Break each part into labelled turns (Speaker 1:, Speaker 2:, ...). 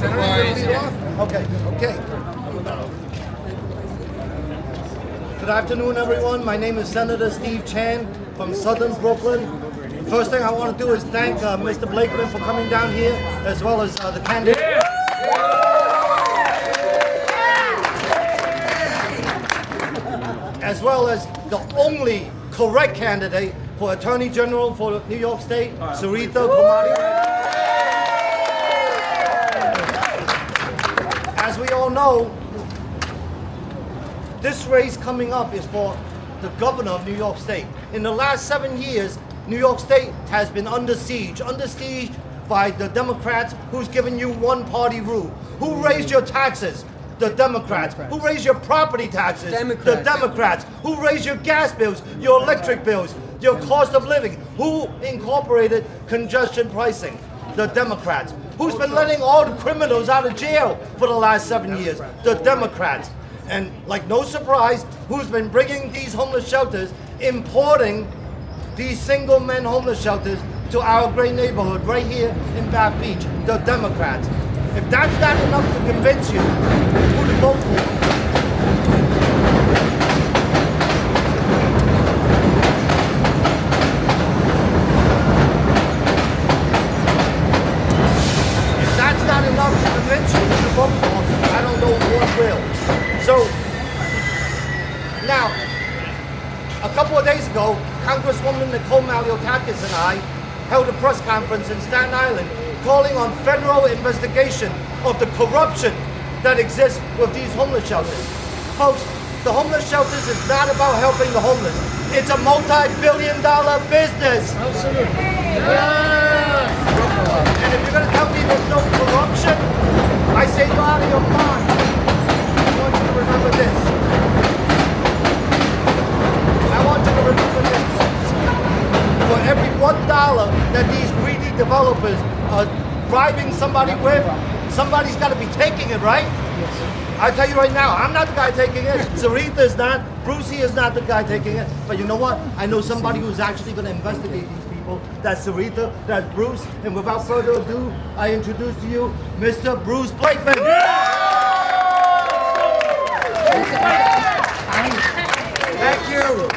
Speaker 1: Okay. Good afternoon, everyone. My name is Senator Steve Chan from Southern Brooklyn. First thing I want to do is thank Mr. Blakeman for coming down here, as well as the candidate. As well as the only correct candidate for Attorney General for New York State, Sarita Kumari. As we all know, this race coming up is for the governor of New York State. In the last 7 years, New York State has been under siege by the Democrats who's given you one-party rule. Who raised your taxes? The Democrats. Who raised your property taxes? The Democrats. Who raised your gas bills, your electric bills, your cost of living? Who incorporated congestion pricing? The Democrats. Who's been letting all the criminals out of jail for the last 7 years? The Democrats. And like no surprise, who's been bringing these homeless shelters, importing these single men homeless shelters to our great neighborhood right here in Bath Beach? The Democrats. If that's not enough to convince you who to vote for, if that's not enough to convince you who to vote for, I don't know what will. So, now, a couple of days ago, Congresswoman Nicole Maliotakis and I held a press conference in Staten Island calling on federal investigation of the corruption that exists with these homeless shelters. Folks, the homeless shelters is not about helping the homeless. It's a multi-billion-dollar business.
Speaker 2: Absolutely.
Speaker 1: Yeah. And if you're going to tell me there's no corruption, I say you're out of your mind. I want you to remember this. For every $1 that these greedy developers are bribing somebody with, somebody's got to be taking it, right? Yes. I tell you right now, I'm not the guy taking it. Sarita is not. Brucey is not the guy taking it. But you know what? I know somebody who's actually going to investigate these people. That's Sarita. That's Bruce. And without further ado, I introduce to you Mr. Bruce Blakeman.
Speaker 2: Thank you.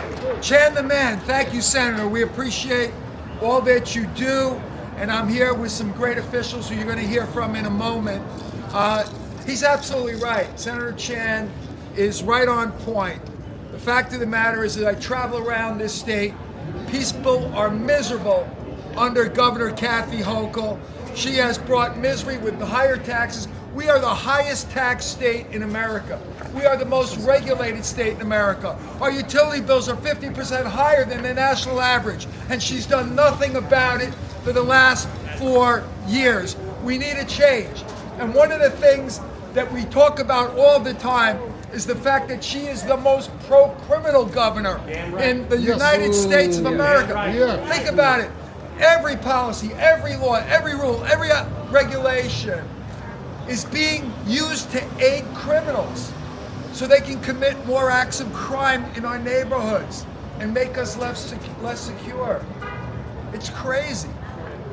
Speaker 2: Chan the man, thank you, Senator. We appreciate all that you do, and I'm here with some great officials who you're going to hear from in a moment. He's absolutely right. Senator Chan is right on point. The fact of the matter is that I travel around this state. People are miserable under Governor Kathy Hochul. She has brought misery with the higher taxes. We are the highest tax state in America. We are the most regulated state in America. Our utility bills are 50% higher than the national average, and she's done nothing about it for the last 4 years. We need a change. And one of the things that we talk about all the time is the fact that she is the most pro-criminal governor in the United States of America. Think about it. Every policy, every law, every rule, every regulation is being used to aid criminals so they can commit more acts of crime in our neighborhoods and make us less secure. It's crazy.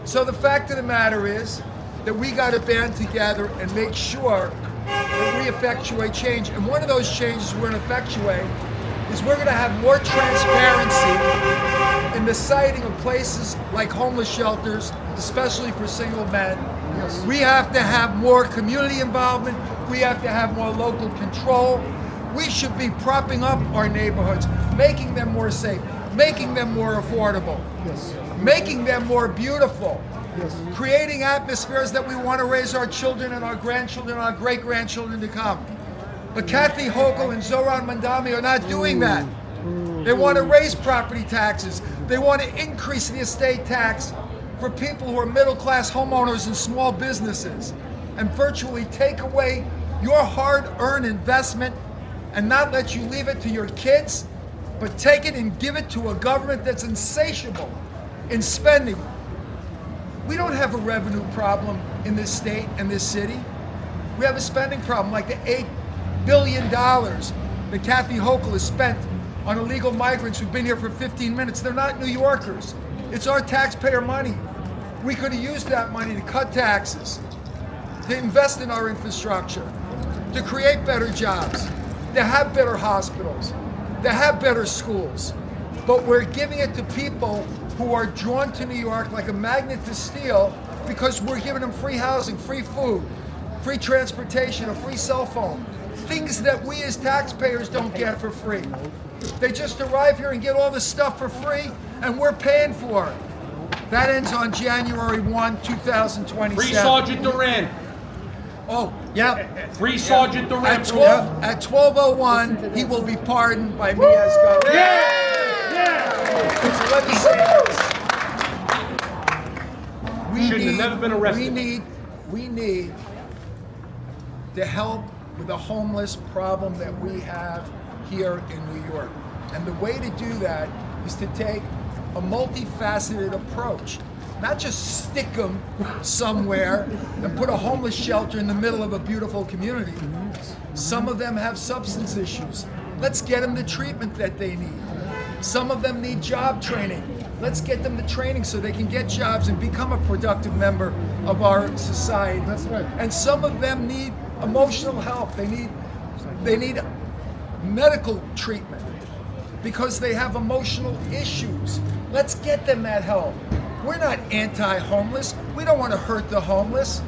Speaker 2: So the fact of the matter is that we got to band together and make sure that we effectuate change. And one of those changes we're going to effectuate is we're going to have more transparency in the siting of places like homeless shelters, especially for single men. Yes. We have to have more community involvement. We have to have more local control. We should be propping up our neighborhoods, making them more safe, making them more affordable, making them more beautiful, creating atmospheres that we want to raise our children and our grandchildren and our great-grandchildren to come. But Kathy Hochul and Zoran Mandami are not doing that. They want to raise property taxes. They want to increase the estate tax for people who are middle-class homeowners and small businesses, and virtually take away your hard-earned investment and not let you leave it to your kids, but take it and give it to a government that's insatiable in spending. We don't have a revenue problem in this state and this city. We have a spending problem, like the $8 billion that Kathy Hochul has spent on illegal migrants who've been here for 15 minutes. They're not New Yorkers. It's our taxpayer money. We could have used that money to cut taxes, to invest in our infrastructure, to create better jobs, to have better hospitals, to have better schools. But we're giving it to people who are drawn to New York like a magnet to steel because we're giving them free housing, free food, free transportation, a free cell phone. Things that we as taxpayers don't get for free. They just arrive here and get all this stuff for free, and we're paying for it. That ends on January 1, 2027.
Speaker 3: Free Sergeant Duran.
Speaker 2: Oh,
Speaker 1: Yeah.
Speaker 3: Free Sergeant Duran.
Speaker 2: at 12:01, he will be pardoned by me as governor. So let me say this.
Speaker 3: Shouldn't have never been arrested.
Speaker 2: We need to help with the homeless problem that we have here in New York. And the way to do that is to take a multifaceted approach. Not just stick them somewhere and put a homeless shelter in the middle of a beautiful community. Some of them have substance issues. Let's get them the treatment that they need. Some of them need job training. Let's get them the training so they can get jobs and become a productive member of our society.
Speaker 1: That's right.
Speaker 2: And some of them need emotional help. They need medical treatment because they have emotional issues. Let's get them that help. We're not anti-homeless. We don't want to hurt the homeless.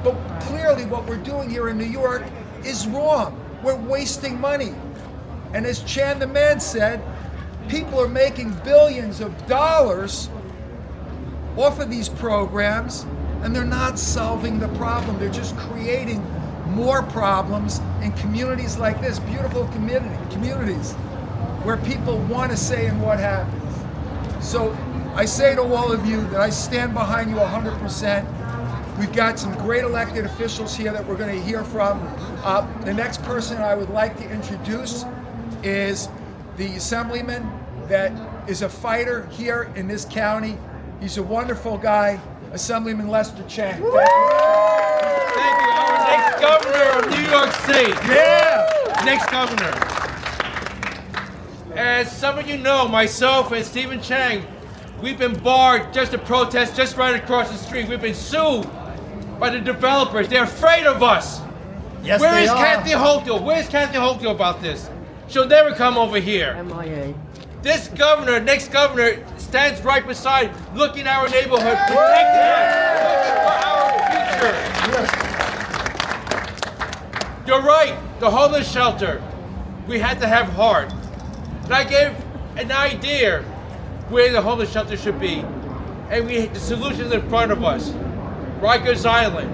Speaker 2: But clearly what we're doing here in New York is wrong. We're wasting money. And as Chan the Man said, people are making billions of dollars off of these programs, and they're not solving the problem. They're just creating more problems in communities like this, beautiful communities where people want to say and what happens. So I say to all of you that I stand behind you 100%. We've got some great elected officials here that we're going to hear from. The next person I would like to introduce is the assemblyman that is a fighter here in this county. He's a wonderful guy, Assemblyman Lester Chang. Thank you.
Speaker 3: Thank you. Our next governor of New York State.
Speaker 2: Yeah!
Speaker 3: Next governor. As some of you know, myself and Stephen Chang, we've been barred just to protest just right across the street. We've been sued by the developers. They're afraid of us.
Speaker 1: Yes,
Speaker 3: Where
Speaker 1: they
Speaker 3: is
Speaker 1: are.
Speaker 3: Kathy Hochul? Where's Kathy Hochul about this? She'll never come over here.
Speaker 4: MIA.
Speaker 3: This governor, next governor, stands right beside, looking at our neighborhood, protecting us, looking for our future. You're right, the homeless shelter, we had to have heart. And I gave an idea where the homeless shelter should be. And the solution's in front of us. Rikers Island.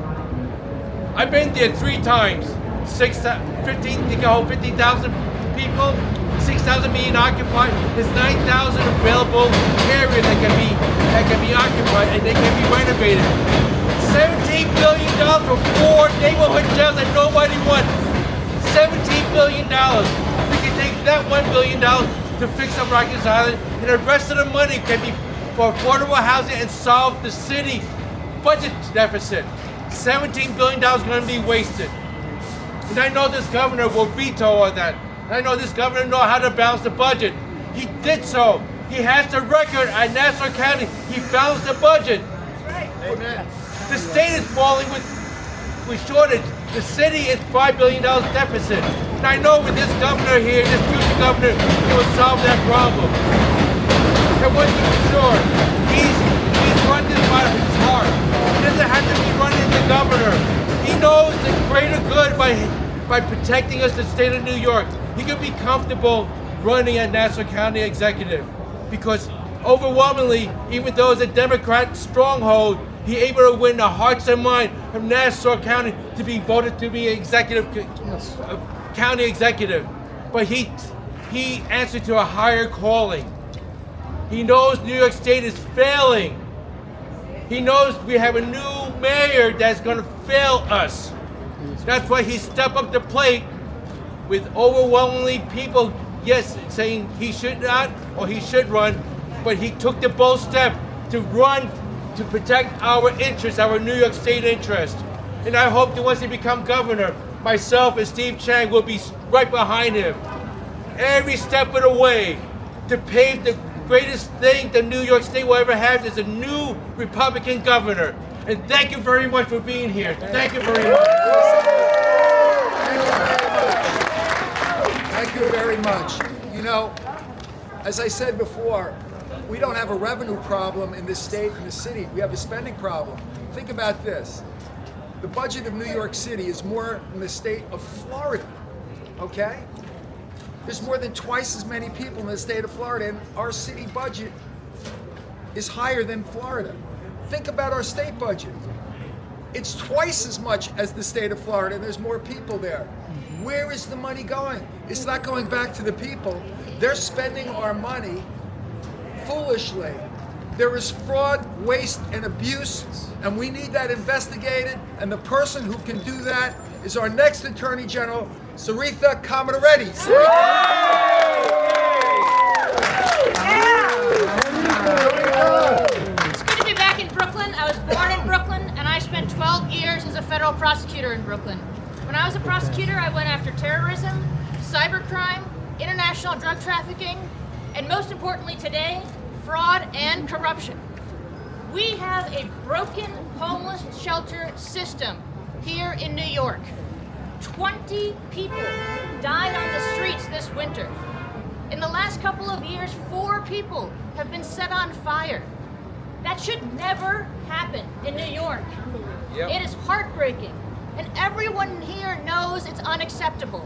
Speaker 3: I've been there 3 times. 15,000 people, 6,000 being occupied. There's 9,000 available areas that can be occupied and they can be renovated. $17 billion for 4 neighborhood jails that nobody wants. $17 billion. We can take that $1 billion to fix up Rikers Island, and the rest of the money can be for affordable housing and solve the city budget deficit. $17 billion is going to be wasted. And I know this governor will veto all that. And I know this governor knows how to balance the budget. He did so. He has the record at Nassau County. He balanced the budget.
Speaker 1: Amen.
Speaker 3: The state is falling with shortage. The city is $5 billion deficit. And I know with this governor here, this future governor, he will solve that problem. And one thing for sure, he's run this by his heart. He doesn't have to be running the governor. He knows the greater good by protecting us, the state of New York. He could be comfortable running at Nassau County Executive because overwhelmingly, even though it's a Democrat stronghold, he's able to win the hearts and minds of Nassau County to be voted to be county executive. But he answered to a higher calling. He knows New York State is failing. He knows we have a new mayor that's going to fail us. That's why he stepped up the plate with overwhelmingly people, yes, saying he should not or he should run, but he took the bold step to run to protect our interests, our New York State interest. And I hope that once he becomes governor, myself and Steve Chang will be right behind him. Every step of the way to pave the greatest thing that New York State will ever have is a new Republican governor. And thank you very much for being here. Thank you very much.
Speaker 2: Thank you very much. You know, as I said before, we don't have a revenue problem in this state, in the city. We have a spending problem. Think about this. The budget of New York City is more than the state of Florida, okay? There's more than twice as many people in the state of Florida, and our city budget is higher than Florida. Think about our state budget. It's twice as much as the state of Florida, and there's more people there. Where is the money going? It's not going back to the people. They're spending our money foolishly. There is fraud, waste, and abuse, and we need that investigated, and the person who can do that is our next Attorney General, Saritha Kamareddy.
Speaker 4: It's good to be back in Brooklyn. I was born in Brooklyn, and I spent 12 years as a federal prosecutor in Brooklyn. When I was a prosecutor, I went after terrorism, cybercrime, international drug trafficking, and most importantly today, fraud and corruption. We have a broken homeless shelter system here in New York. 20 people died on the streets this winter. In the last couple of years, 4 people have been set on fire. That should never happen in New York.
Speaker 3: Yep.
Speaker 4: It is heartbreaking, and everyone here knows it's unacceptable.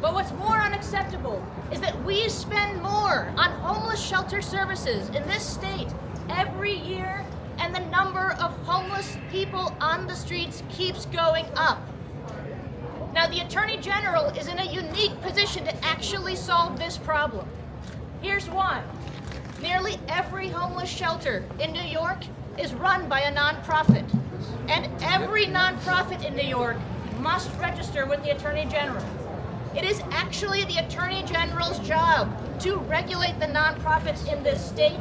Speaker 4: But what's more unacceptable is that we spend more on homeless shelter services in this state every year, and the number of homeless people on the streets keeps going up. Now, the Attorney General is in a unique position to actually solve this problem. Here's why. Nearly every homeless shelter in New York is run by a nonprofit, and every nonprofit in New York must register with the Attorney General. It is actually the Attorney General's job to regulate the nonprofits in this state.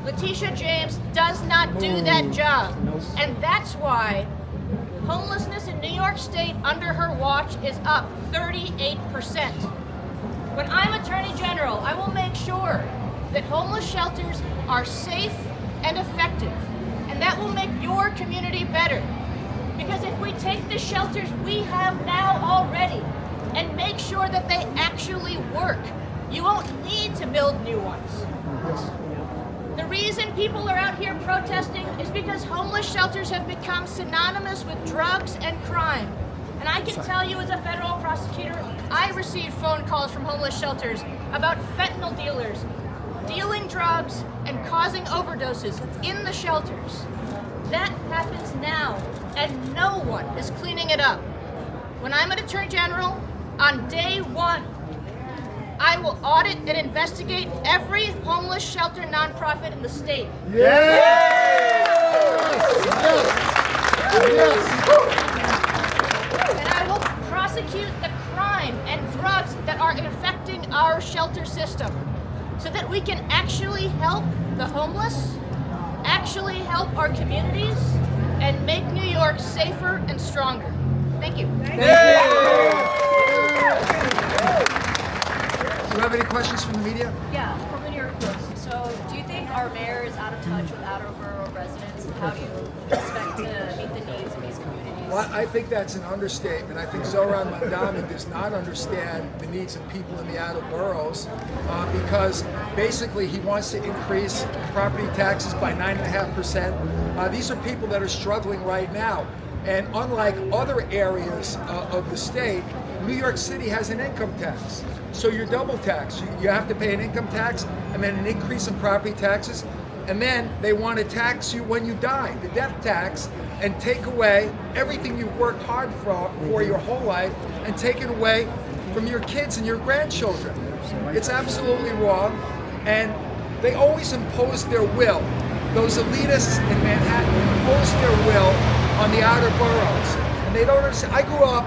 Speaker 4: Letitia James does not do that job, and that's why homelessness in New York State under her watch is up 38%. When I'm Attorney General, I will make sure that homeless shelters are safe and effective, and that will make your community better. Because if we take the shelters we have now already and make sure that they actually work, you won't need to build new ones. The reason people are out here protesting is because homeless shelters have become synonymous with drugs and crime. And I can tell you as a federal prosecutor, I received phone calls from homeless shelters about fentanyl dealers dealing drugs and causing overdoses in the shelters. That happens now, and no one is cleaning it up. When I'm an Attorney General, on day 1, I will audit and investigate every homeless shelter nonprofit in the state. And I will prosecute the crime and drugs that are infecting our shelter system so that we can actually help the homeless, actually help our communities, and make New York safer and stronger. Thank you.
Speaker 2: Do you have any questions from the media?
Speaker 5: Yeah, from the New York Post. So, do you think our mayor is out of touch with outer borough residents? And how do you expect to meet the needs of these communities?
Speaker 2: Well, I think that's an understatement. I think Zoran Mandami does not understand the needs of people in the outer boroughs because basically he wants to increase property taxes by 9.5%. These are people that are struggling right now. And unlike other areas of the state, New York City has an income tax. So you're double taxed. You have to pay an income tax and then an increase in property taxes. And then they want to tax you when you die, the death tax, and take away everything you've worked hard for your whole life and take it away from your kids and your grandchildren. It's absolutely wrong. And they always impose their will. Those elitists in Manhattan impose their will on the outer boroughs. And they don't understand. I grew up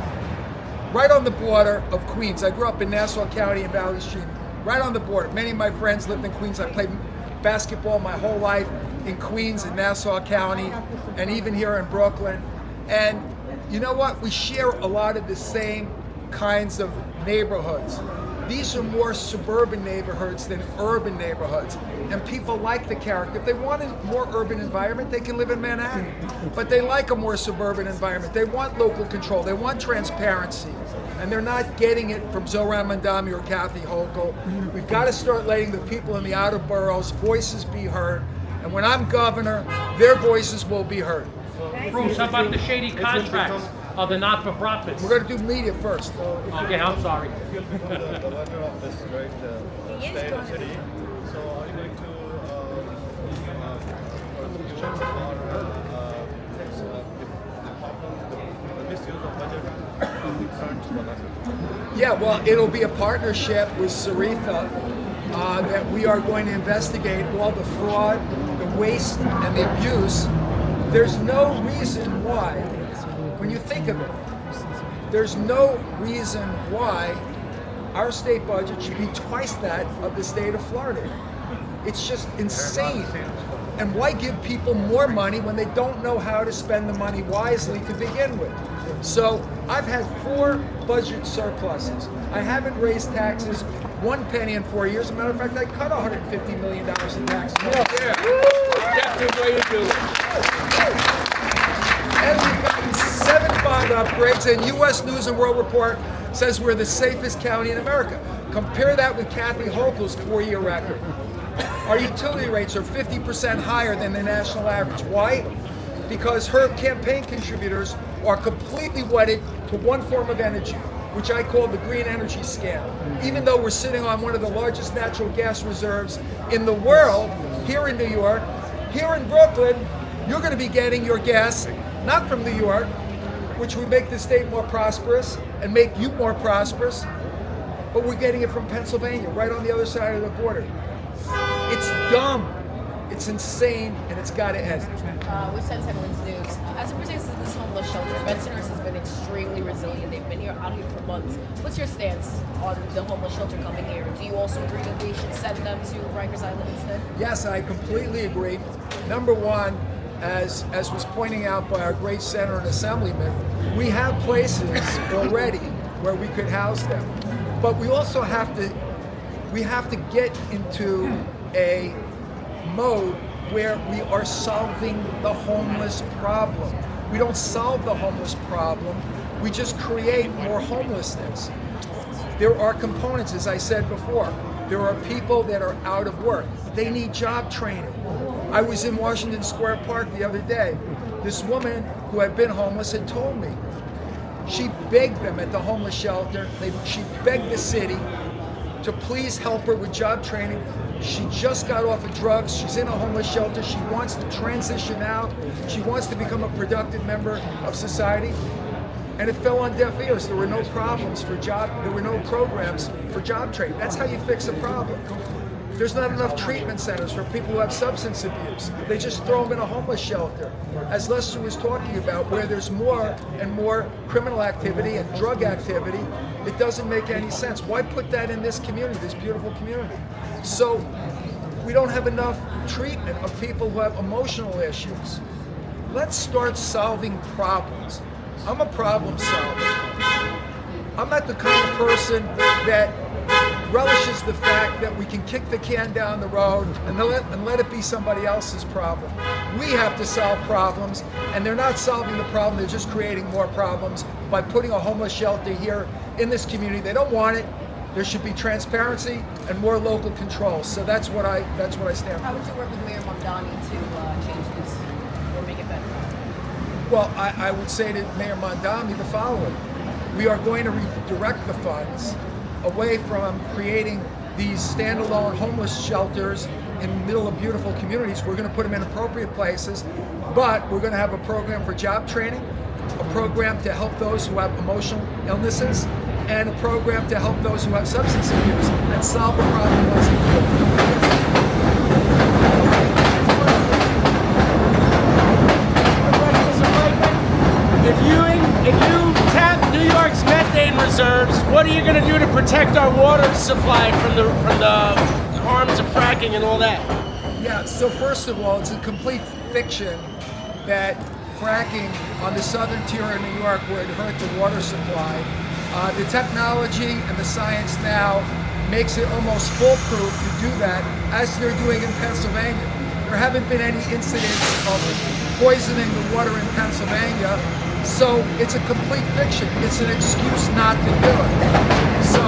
Speaker 2: right on the border of Queens. I grew up in Nassau County and Valley Stream, right on the border. Many of my friends lived in Queens. I played basketball my whole life in Queens and Nassau County, and even here in Brooklyn. And you know what? We share a lot of the same kinds of neighborhoods. These are more suburban neighborhoods than urban neighborhoods. And people like the character. If they want a more urban environment, they can live in Manhattan. But they like a more suburban environment. They want local control. They want transparency. And they're not getting it from Zohran Mandami or Kathy Hochul. We've got to start letting the people in the outer boroughs' voices be heard. And when I'm governor, their voices will be heard.
Speaker 6: Bruce, how about the shady contracts of the not-for-profits?
Speaker 2: We're going to do media first.
Speaker 6: Okay, I'm sorry.
Speaker 7: The governor of this great state or city. So are you going to the misuse of budget return to the legislature?
Speaker 2: Yeah, well, it'll be a partnership with Saritha that we are going to investigate all the fraud, the waste, and the abuse. There's no reason why, when you think of it, there's no reason why our state budget should be twice that of the state of Florida. It's just insane. And why give people more money when they don't know how to spend the money wisely to begin with? So I've had 4 budget surpluses. I haven't raised taxes 1 penny in 4 years. As a matter of fact, I cut $150 million in taxes.
Speaker 3: Definitely way to do it.
Speaker 2: And we've gotten 7 bond upgrades, and U.S. News and World Report says we're the safest county in America. Compare that with Kathy Hochul's 4-year record. Our utility rates are 50% higher than the national average. Why? Because her campaign contributors are completely wedded to one form of energy, which I call the green energy scam. Even though we're sitting on one of the largest natural gas reserves in the world, here in New York, here in Brooklyn, you're going to be getting your gas not from New York, which would make the state more prosperous and make you more prosperous, but we're getting it from Pennsylvania, right on the other side of the border. It's dumb, it's insane, and it's got to end.
Speaker 8: Which sends headlines news. As it pertains to this homeless shelter, Bed-Stuy has been extremely resilient. They've been out here for months. What's your stance on the homeless shelter coming here? Do you also agree that we should send them to Rikers Island instead?
Speaker 2: Yes, I completely agree. Number one, as was pointing out by our great senator and assemblyman, we have places already where we could house them. But we also have to get into a mode where we are solving the homeless problem. We don't solve the homeless problem, we just create more homelessness. There are components, as I said before. There are people that are out of work. They need job training. I was in Washington Square Park the other day. This woman who had been homeless had told me, she begged them at the homeless shelter, she begged the city to please help her with job training. She just got off of drugs. She's in a homeless shelter. She wants to transition out. She wants to become a productive member of society. And it fell on deaf ears. There were no programs for job training. That's how you fix a problem. There's not enough treatment centers for people who have substance abuse. They just throw them in a homeless shelter. As Lester was talking about, where there's more and more criminal activity and drug activity, it doesn't make any sense. Why put that in this community, this beautiful community? So we don't have enough treatment of people who have emotional issues. Let's start solving problems. I'm a problem solver. I'm not the kind of person that relishes the fact that we can kick the can down the road and let it be somebody else's problem. We have to solve problems, and they're not solving the problem, they're just creating more problems by putting a homeless shelter here in this community. They don't want it. There should be transparency and more local control. So that's what I stand for.
Speaker 8: How would you work with Mayor Mamdani to change this or make it better?
Speaker 2: Well, I would say to Mayor Mamdani the following. We are going to redirect the funds away from creating these standalone homeless shelters in the middle of beautiful communities. We're going to put them in appropriate places, but we're going to have a program for job training, a program to help those who have emotional illnesses, and a program to help those who have substance abuse and solve the problem once and for all.
Speaker 9: If you tap New York's methane reserves, what are you going to do to protect our water supply from the harms of fracking and all that?
Speaker 2: Yeah, so first of all, it's a complete fiction that fracking on the southern tier of New York would hurt the water supply. The technology and the science now makes it almost foolproof to do that, as they're doing in Pennsylvania. There haven't been any incidents of poisoning the water in Pennsylvania, so it's a complete fiction. It's an excuse not to do it. So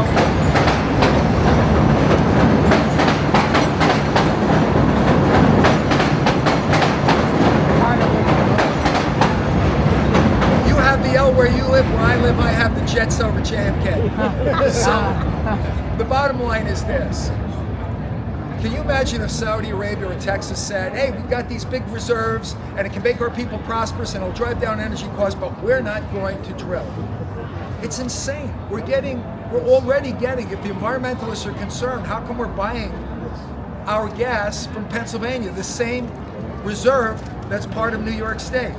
Speaker 2: you have the L where you live. Where I live, I have the jets over JFK. So the bottom line is this. Can you imagine if Saudi Arabia or Texas said, hey, we've got these big reserves and it can make our people prosperous and it'll drive down energy costs, but we're not going to drill. It's insane. We're already getting, if the environmentalists are concerned, how come we're buying our gas from Pennsylvania, the same reserve that's part of New York State?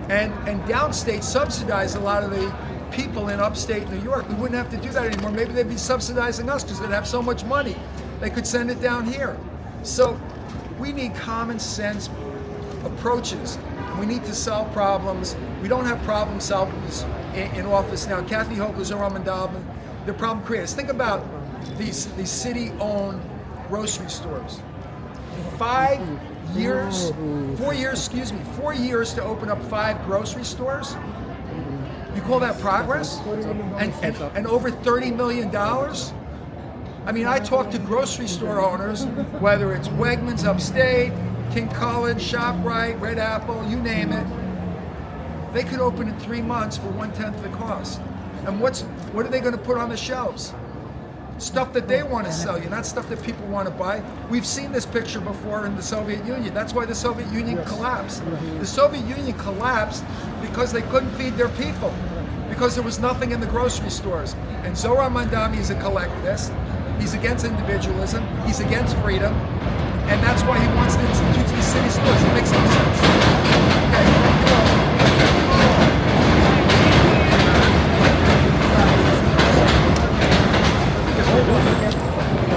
Speaker 2: And downstate subsidize a lot of the people in upstate New York. We wouldn't have to do that anymore. Maybe they'd be subsidizing us because they'd have so much money. They could send it down here. So we need common sense approaches. We need to solve problems. We don't have problem solvers in office now. Kathy Hochul, Zohar Mandel, they're problem creators. Think about these city-owned grocery stores. 4 years to open up 5 grocery stores? You call that progress? And over $30 million? I mean, I talk to grocery store owners, whether it's Wegmans upstate, King Cullen, ShopRite, Red Apple, you name it. They could open in 3 months for 1/10 the cost. And what are they going to put on the shelves? Stuff that they want to sell you, not stuff that people want to buy. We've seen this picture before in the Soviet Union. That's why the Soviet Union collapsed. The Soviet Union collapsed because they couldn't feed their people, because there was nothing in the grocery stores. And Zohar Mandel is a collectivist. He's against individualism. He's against freedom. And that's why he wants to institute these city stores. It makes no sense.